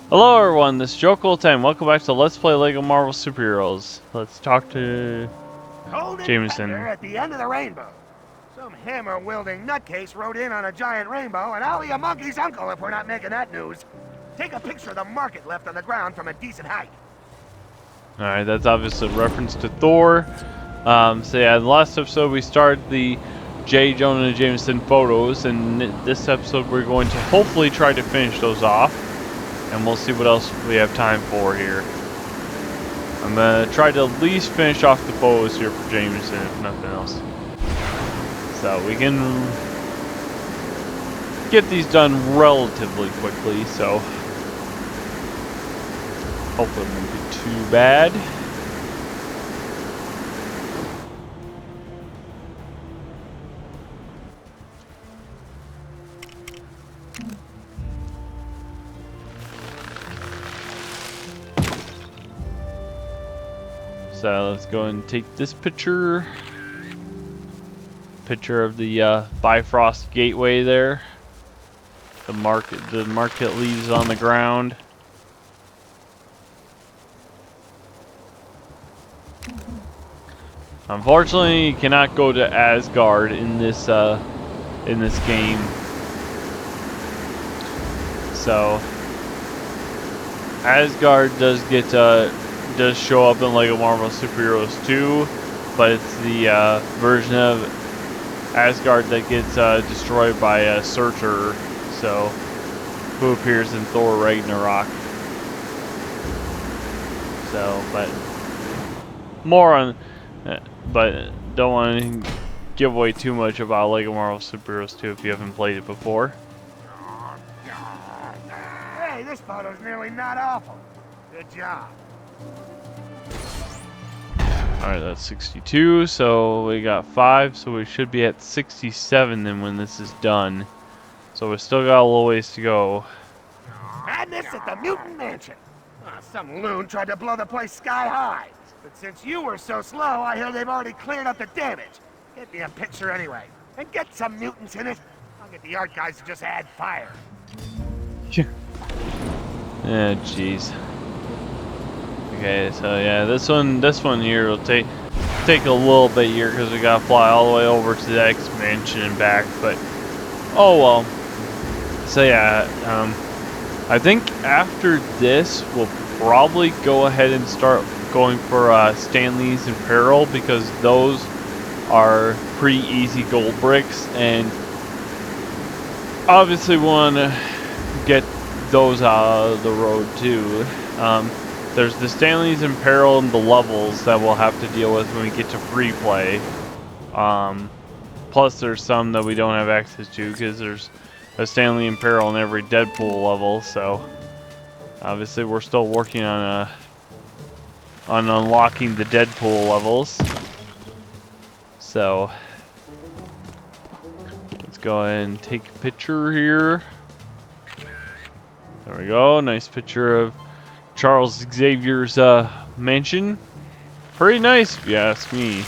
Hello everyone, this is Joe10. Welcome back to Let's Play LEGO Marvel Superheroes. Let's talk to Golden Jameson. Thunder at the end of the rainbow. Some hammer-wielding nutcase rode in on a giant rainbow, and I'll be a monkey's uncle if we're not making that news. Take a picture of the market left on the ground from a decent height. Alright, that's obviously a reference to Thor. So yeah, in the last episode we started the J. Jonah Jameson photos, and this episode we're going to hopefully try to finish those off. And we'll see what else we have time for here. I'm gonna try to at least finish off the photos here for Jameson, if nothing else. So we can get these done relatively quickly, so hopefully it won't be too bad. So let's go and take this picture. Picture of the Bifrost gateway there. The market leaves on the ground. Unfortunately, you cannot go to Asgard in this game. So Asgard does show up in LEGO Marvel Superheroes 2, but it's the version of Asgard that gets destroyed by a Surtur, so who appears in Thor Ragnarok. So, but more on, but don't want to give away too much about LEGO Marvel Superheroes 2 if you haven't played it before. Hey, this photo's nearly not awful. Good job. Alright, that's 62, so we got 5, so we should be at 67 then when this is done. So we still got a little ways to go. Madness at the Mutant Mansion. Some loon tried to blow the place sky high. But since you were so slow, I hear they've already cleared up the damage. Get me a picture anyway. And get some mutants in it. I'll get the art guys to just add fire. Yeah, jeez. Okay, so yeah, this one here will take a little bit here because we gotta fly all the way over to the X Mansion and back. But oh well. So yeah, I think after this we'll probably go ahead and start going for Stanley's and Peril, because those are pretty easy gold bricks, and obviously want to get those out of the road too. There's the Stanley's in Peril and the levels that we'll have to deal with when we get to free play. Plus there's some that we don't have access to because there's a Stanley in Peril in every Deadpool level. So obviously we're still working on unlocking the Deadpool levels. So let's go ahead and take a picture here. There we go. Nice picture of Charles Xavier's mansion. Pretty nice if you ask me.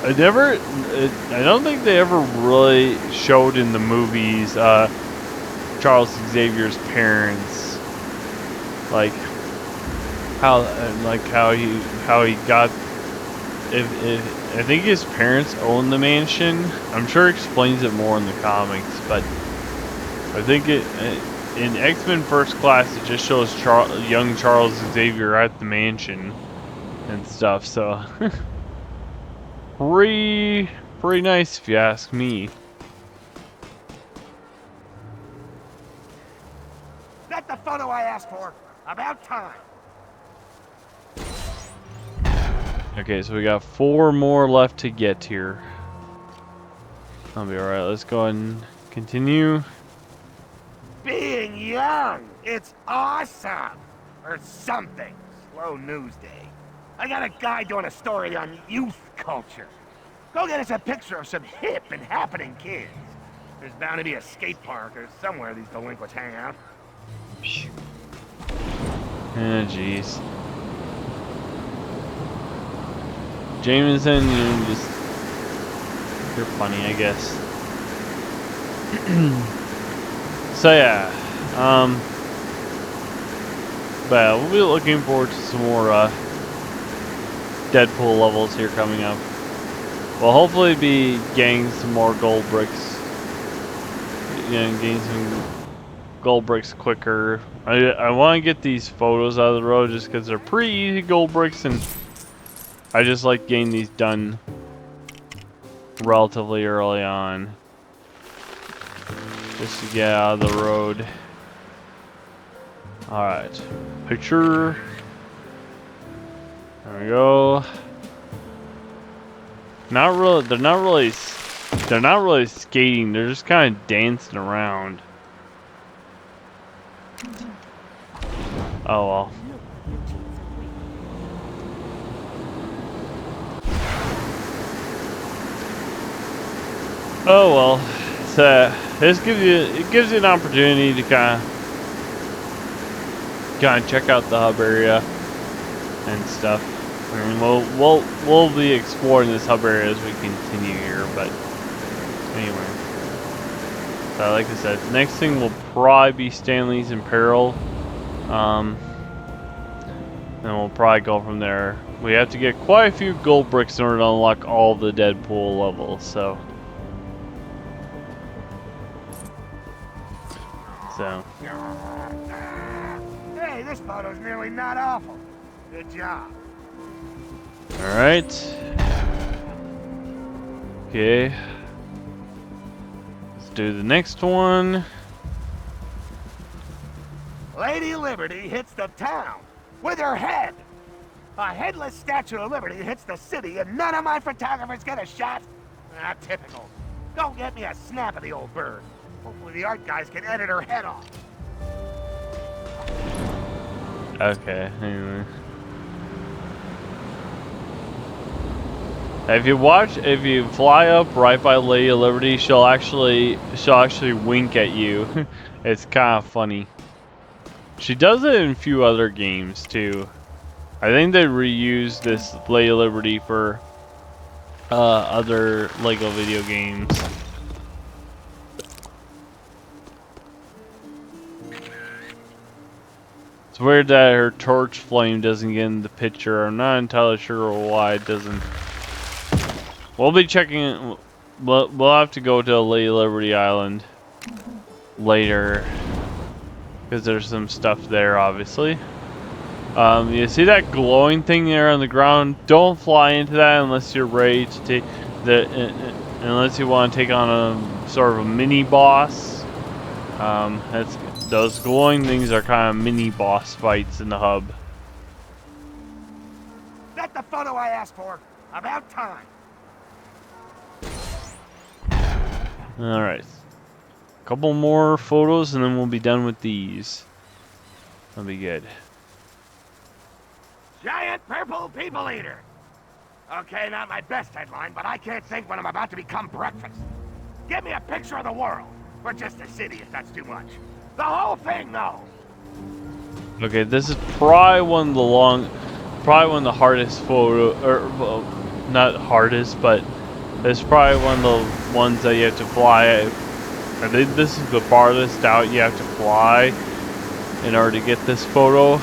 I don't think they ever really showed in the movies Charles Xavier's parents, like how he got. If I think his parents own the mansion. I'm sure it explains it more in the comics, but I think in X-Men First Class it just shows young Charles Xavier at the mansion and stuff. So pretty nice if you ask me. That's the photo I asked for. About time. Okay, so we got 4 more left to get here. I'll be alright. Let's go ahead and continue. Being young, it's awesome. Or something. Slow news day. I got a guy doing a story on youth culture. Go get us a picture of some hip and happening kids. There's bound to be a skate park or somewhere these delinquents hang out. Jeez. Jameson, you're funny, I guess. So yeah, but we'll be looking forward to some more Deadpool levels here coming up. We'll hopefully be getting some more gold bricks. Getting some gold bricks quicker. I want to get these photos out of the road just because they're pretty easy gold bricks, and I just like getting these done relatively early on. Just to get out of the road. Alright. Picture. There we go. Not really, they're not really skating, they're just kind of dancing around. Oh well. Oh well. So this gives you an opportunity to kind of check out the hub area and stuff. I mean, we'll be exploring this hub area as we continue here, but anyway. So like I said, next thing will probably be Stanley's in Peril. And we'll probably go from there. We have to get quite a few gold bricks in order to unlock all the Deadpool levels, so. Hey, this photo's nearly not awful. Good job. Alright. Okay. Let's do the next one. Lady Liberty hits the town with her head. A headless Statue of Liberty hits the city and none of my photographers get a shot? Ah, typical. Don't get me a snap of the old bird. Hopefully the art guys can edit her head off. Okay, anyway. If you fly up right by Lady of Liberty, she'll actually wink at you. It's kind of funny. She does it in a few other games too. I think they reused this Lady of Liberty for other Lego video games. It's weird that her torch flame doesn't get in the picture. I'm not entirely sure why it doesn't. We'll be checking it. We'll have to go to Lady Liberty Island later because there's some stuff there, obviously. You see that glowing thing there on the ground? Don't fly into that unless you're ready to take unless you want to take on a sort of a mini boss. Those glowing things are kind of mini boss fights in the hub. That's the photo I asked for. About time. Alright. Couple more photos and then we'll be done with these. That'll be good. Giant purple people eater. Okay, not my best headline, but I can't think when I'm about to become breakfast. Give me a picture of the world. Or just the city if that's too much. The whole thing, though. Okay, this is probably one of the hardest photo, or well, not hardest, but it's probably one of the ones that you have to fly. I think this is the farthest out you have to fly in order to get this photo.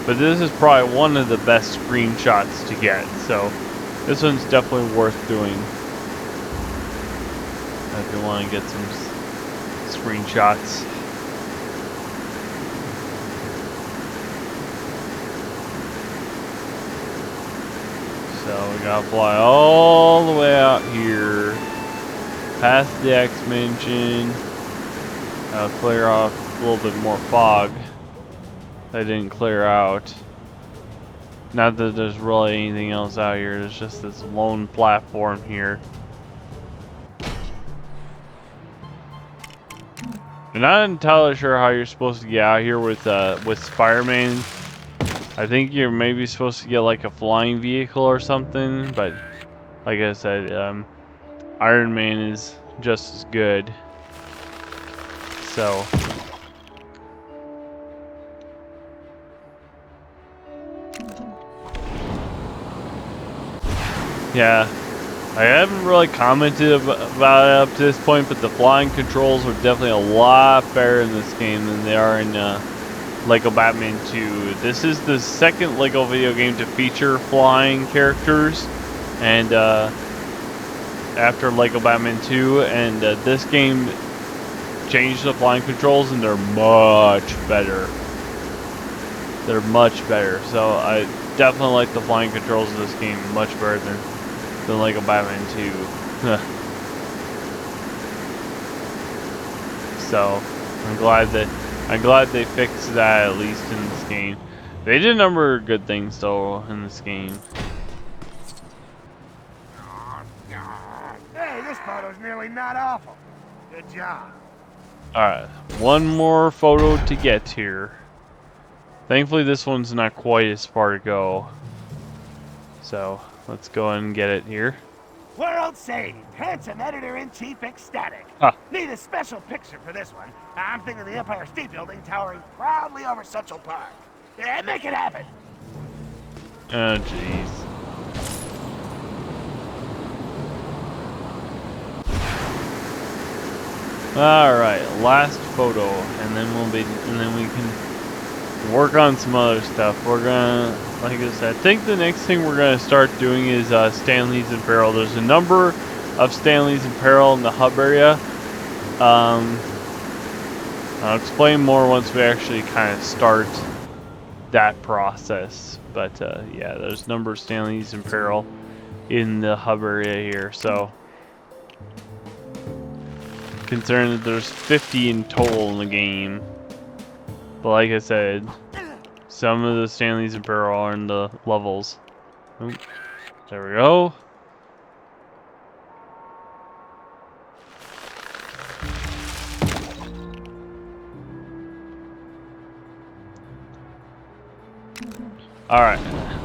But this is probably one of the best screenshots to get, so this one's definitely worth doing if you want to get some screenshots. So we gotta fly all the way out here, past the X-Mansion. I'll clear off a little bit more fog that didn't clear out. Not that there's really anything else out here, there's just this lone platform here. I'm not entirely sure how you're supposed to get out here with Spider-Man. I think you're maybe supposed to get like a flying vehicle or something, but like I said, Iron Man is just as good. So Yeah, I haven't really commented about it up to this point, but the flying controls are definitely a lot better in this game than they are in Lego Batman 2. This is the second Lego video game to feature flying characters, and after Lego Batman 2, and this game changed the flying controls, and they're much better. They're much better. So I definitely like the flying controls of this game much better than Lego Batman 2. So I'm glad they fixed that at least in this game. They did a number of good things though in this game. Hey, this photo's nearly not awful. Good job. Alright, one more photo to get here. Thankfully this one's not quite as far to go. So let's go ahead and get it here. World saved. Handsome editor-in-chief ecstatic. Huh. Need a special picture for this one. I'm thinking the Empire State Building towering proudly over Central Park. Yeah, make it happen. Oh jeez. Alright, last photo, and then we can work on some other stuff. We're gonna, like I said, I think the next thing we're gonna start doing is Stan Lee's Apparel. There's a number of Stan Lee's Apparel in the hub area. I'll explain more once we actually kind of start that process. But yeah, there's a number of Stan Lee's Apparel in the hub area here. So considering that there's 50 in total in the game. But like I said, some of the Stan Lee's Apparel are in the levels. Oop, there we go. Alright,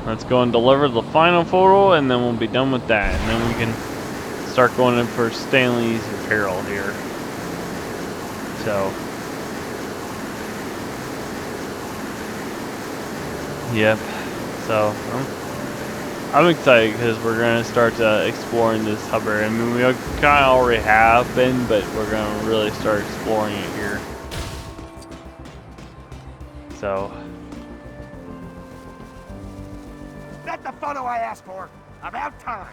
let's go and deliver the final photo, and then we'll be done with that. And then we can start going in for Stan Lee's Apparel here. So, yep. So, I'm excited because we're going to start exploring this hub area. I mean, we kind of already have been, but we're going to really start exploring it here. So, That's the photo I asked for. About time.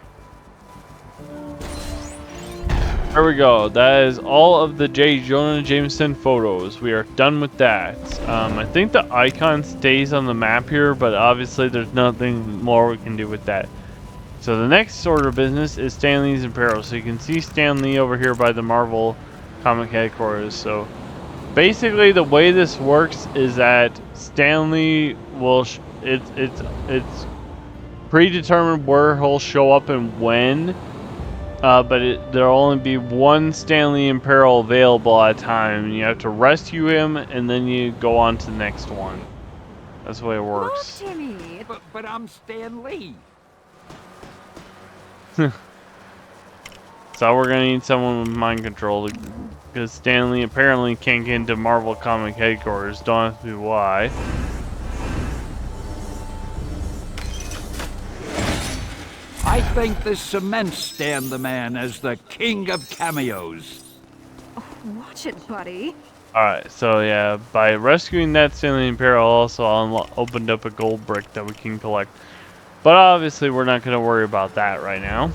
there we go. That is all of the J. Jonah Jameson photos. We are done with that. I think the icon stays on the map here, but obviously there's nothing more we can do with that. So the next order of business is Stan Lee's Apparel. So you can see Stan Lee over here by the Marvel comic headquarters. So basically the way this works is that Stan Lee will, it's predetermined where he'll show up and when. But there'll only be one Stan Lee Apparel available at a time. And you have to rescue him, and then you go on to the next one. That's the way it works. Oh, Timmy. But I'm Stan Lee. So we're gonna need someone with mind control, because Stan Lee apparently can't get into Marvel comic headquarters. Don't ask me why. I think this cements Stan the Man as the king of cameos. Oh, watch it, buddy. Alright, so yeah, by rescuing that Stan Lee Apparel, also opened up a gold brick that we can collect. But obviously we're not gonna worry about that right now.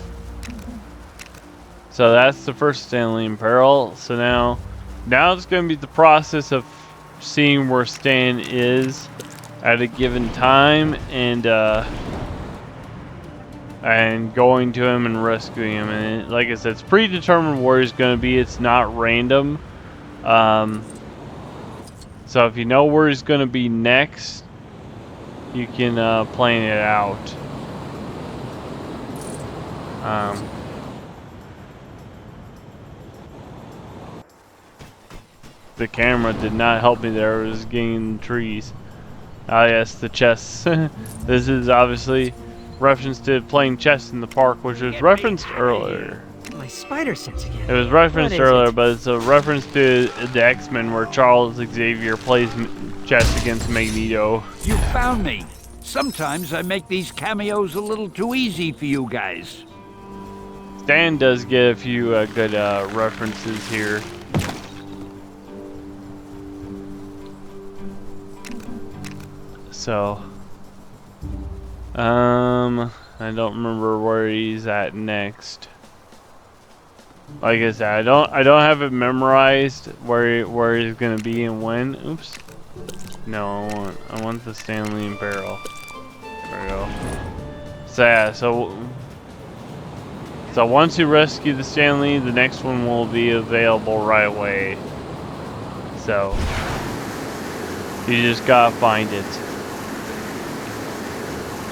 So that's the first Stan Lee Apparel. So now it's gonna be the process of seeing where Stan is at a given time, and going to him and rescuing him. And like I said, it's predetermined where he's going to be. It's not random. So if you know where he's going to be next, you can plan it out. The camera did not help me there. It was getting trees. Ah yes, the chess. This is obviously reference to playing chess in the park, which was referenced earlier. My spider sense again. It was referenced What is earlier, it? but it's a reference to the X-Men where Charles Xavier plays chess against Magneto. You found me. Sometimes I make these cameos a little too easy for you guys. Stan does get a few good references here. So, I don't remember where he's at next. Like I said, I don't have it memorized where he's gonna be and when. Oops. No, I want the Stanley and Barrel. There we go. So yeah, so once you rescue the Stanley, the next one will be available right away. So you just gotta find it.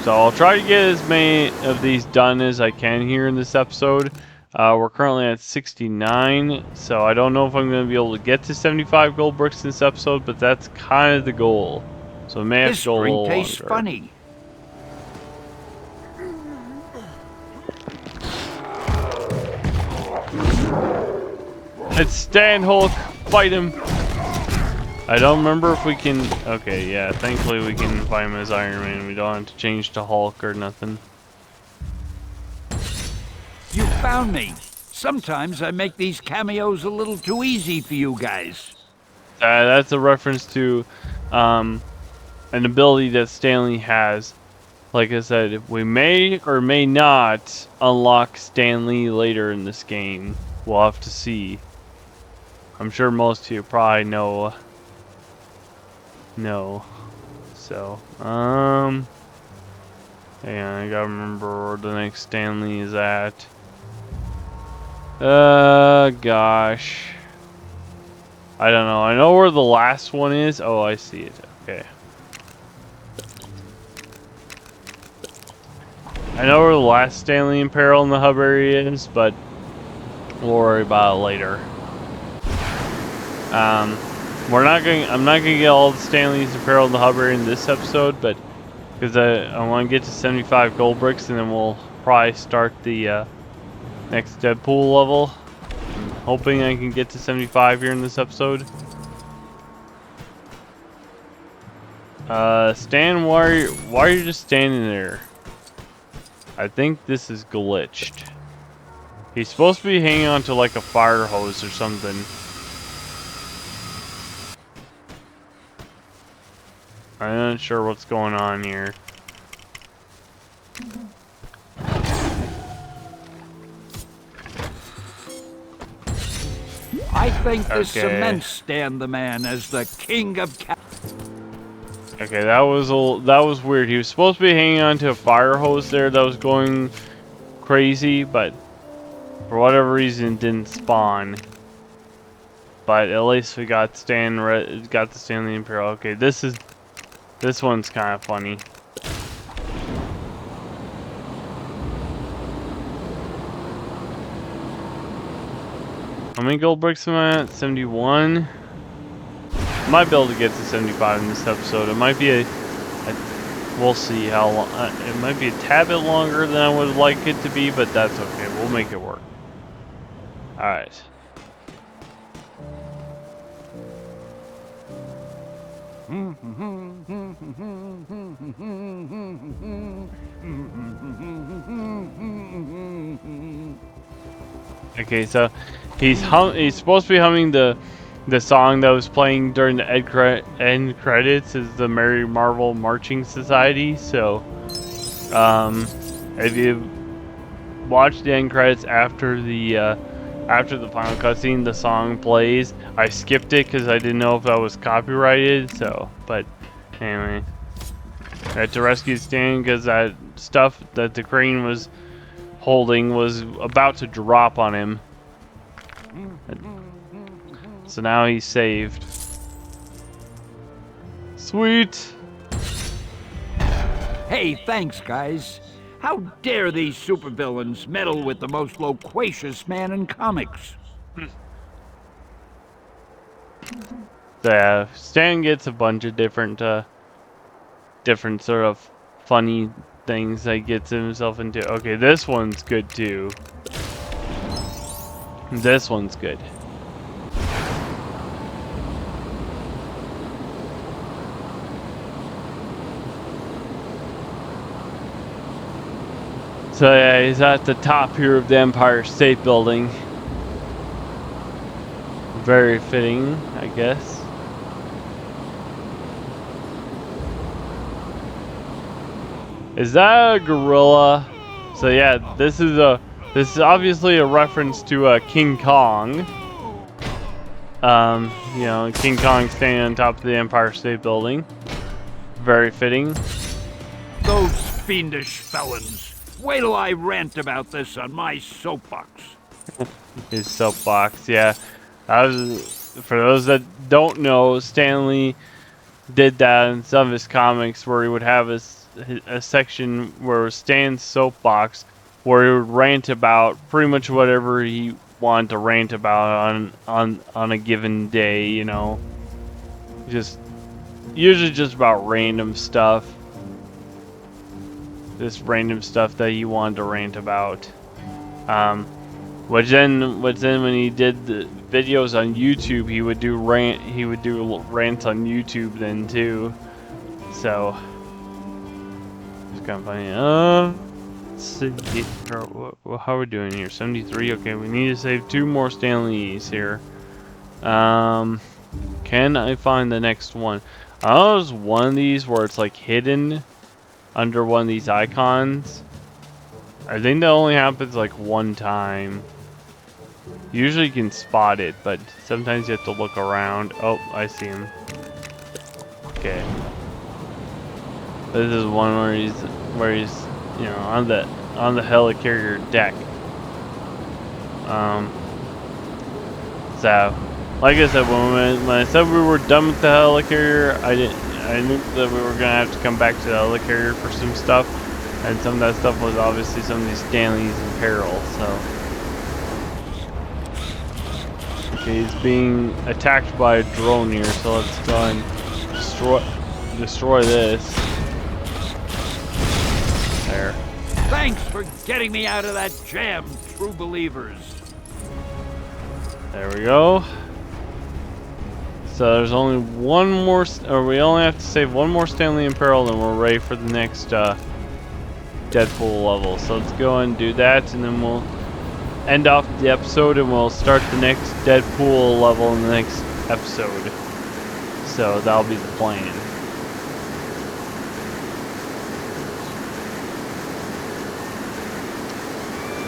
So I'll try to get as many of these done as I can here in this episode. We're currently at 69, so I don't know if I'm going to be able to get to 75 gold bricks in this episode, but that's kind of the goal. So I may have to go a little longer. This drink tastes funny. It's Stan Hulk. Fight him. I don't remember if we can... Okay, yeah, thankfully we can fight him as Iron Man. We don't have to change to Hulk or nothing. You found me. Sometimes I make these cameos a little too easy for you guys. That's a reference to an ability that Stanley has. Like I said, we may or may not unlock Stanley later in this game. We'll have to see. I'm sure most of you probably know. No. So, hang on, I gotta remember where the next Stanley is at. Gosh. I don't know. I know where the last one is. Oh, I see it. Okay. I know where the last Stanley in Peril in the hub area is, but we'll worry about it later. I'm not gonna get all the Stanleys in Peril in the hub area in this episode, but because I want to get to 75 gold bricks, and then we'll probably start the next Deadpool level. I'm hoping I can get to 75 here in this episode. Stan, why are you just standing there? I think this is glitched. He's supposed to be hanging on to like a fire hose or something. I'm not sure what's going on here. I think this cements Stan the Man as the king of Okay, that was weird. He was supposed to be hanging on to a fire hose there that was going crazy, but for whatever reason it didn't spawn. But at least we got got the Stanley Imperial. Okay, this one's kind of funny. How many gold bricks am I at? 71. Might be able to get to 75 in this episode. It might be we'll see how long. It might be a tad bit longer than I would like it to be, but that's okay. We'll make it work. All right. Okay, so he's supposed to be humming the song that was playing during the end credits is the Merry Marvel Marching Society. So, if you watch the end credits after the final cutscene, the song plays. I skipped it because I didn't know if that was copyrighted. So, but anyway, I had to rescue Stan because that stuff that the crane was holding was about to drop on him. So now he's saved. Sweet. Hey, thanks, guys. How dare these supervillains meddle with the most loquacious man in comics? Yeah, Stan gets a bunch of different sort of funny things that he gets himself into. Okay, this one's good too. This one's good. So yeah, he's at the top here of the Empire State Building. Very fitting, I guess. Is that a gorilla? So yeah, this is obviously a reference to King Kong. You know, King Kong standing on top of the Empire State Building. Very fitting. Those fiendish felons. Wait till I rant about this on my soapbox. His soapbox, yeah. For those that don't know, Stanley did that in some of his comics where he would have a section where it was Stan's soapbox, where he would rant about pretty much whatever he wanted to rant about on a given day, you know. Usually just about random stuff. This random stuff that he wanted to rant about. Which then when he did the videos on YouTube, he would do rants on YouTube then too. So it's kind of funny. Let's see, how are we doing here? 73. Okay, we need to save 2 more Stanleys here. Can I find the next one? Oh, there's one of these where it's like hidden under one of these icons. I think that only happens like one time. Usually you can spot it, but sometimes you have to look around. Oh, I see him. Okay. This is one where he's you know on the helicarrier deck. So like I said, when I said we were done with the helicarrier, I knew that we were gonna have to come back to the helicarrier for some stuff, and some of that stuff was obviously some of these Stanleys in peril. So okay, he's being attacked by a drone here, so let's go and destroy this. There. Thanks for getting me out of that jam, true believers. There we go. So there's only one more, or we only have to save one more Stanley in peril, and we're ready for the next Deadpool level. So let's go and do that, and then we'll end off the episode, and we'll start the next Deadpool level in the next episode. So that'll be the plan.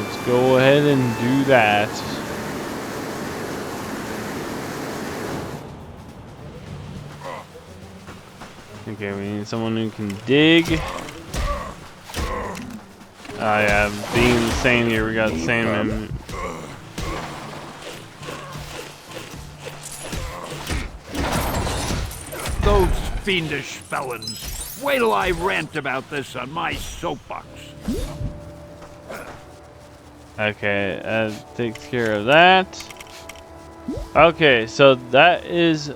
Let's go ahead and do that. Okay, we need someone who can dig. Yeah, being the same here, we got Sandman. Those fiendish felons. Wait till I rant about this on my soapbox. Okay, that takes care of that. Okay, so that is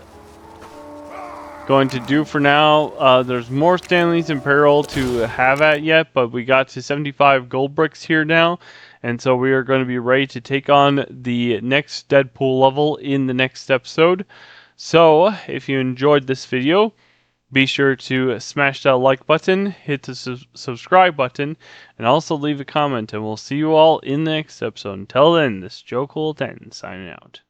going to do for now. There's more Stanleys in peril to have at yet, but we got to 75 gold bricks here now, and so we are going to be ready to take on the next Deadpool level in the next episode. So if you enjoyed this video, be sure to smash that like button, hit the subscribe button, and also leave a comment, and we'll see you all in the next episode. Until then, this is Joe Cool 10 signing out.